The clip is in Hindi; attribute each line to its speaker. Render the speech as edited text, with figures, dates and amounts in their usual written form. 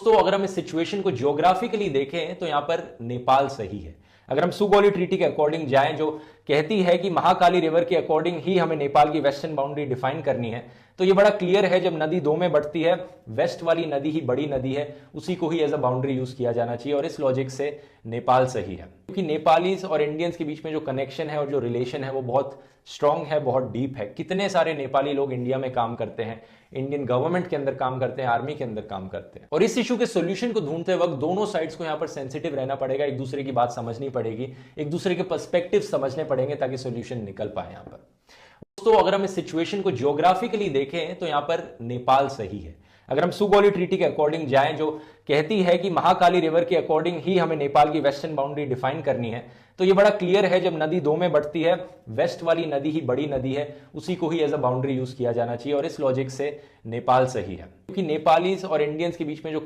Speaker 1: दोस्तों अगर हम इस सिचुएशन को ज्योग्राफिकली देखें तो यहां पर नेपाल सही है। अगर हम सुगौली ट्रीटी के अकॉर्डिंग जाएं जो कहती है कि महाकाली रिवर के अकॉर्डिंग ही हमें नेपाल की वेस्टर्न बाउंड्री डिफाइन करनी है, तो ये बड़ा क्लियर है। जब नदी दो में बढ़ती है, वेस्ट वाली नदी ही बड़ी नदी है, उसी को ही एज अ बाउंड्री यूज किया जाना चाहिए और इस लॉजिक से नेपाल सही है। क्योंकि नेपालीज और इंडियंस के बीच में जो कनेक्शन है और जो रिलेशन है वो बहुत स्ट्रांग है, बहुत डीप है। कितने सारे नेपाली लोग इंडिया में काम करते हैं, इंडियन गवर्नमेंट के अंदर काम करते हैं, आर्मी के अंदर काम करते हैं। और इस इशू के सोल्यूशन को ढूंढते वक्त दोनों साइड्स को यहां पर सेंसिटिव रहना पड़ेगा, एक दूसरे की बात समझनी पड़ेगी, एक दूसरे के पर्सपेक्टिव समझने पड़ेंगे ताकि सोल्यूशन निकल पाए यहां पर। दोस्तों अगर हम इस सिचुएशन को ज्योग्राफिकली देखें तो यहां पर नेपाल सही है। अगर हम सुगौली ट्रीटी के अकॉर्डिंग जाएं जो कहती है कि महाकाली रिवर के अकॉर्डिंग ही हमें नेपाल की वेस्टर्न बाउंड्री डिफाइन करनी है, तो ये बड़ा क्लियर है। जब नदी दो में बढ़ती है, वेस्ट वाली नदी ही बड़ी नदी है, उसी को ही एज अ बाउंड्री यूज किया जाना चाहिए और इस लॉजिक से नेपाल सही है। क्योंकि नेपालीज और इंडियंस के बीच में जो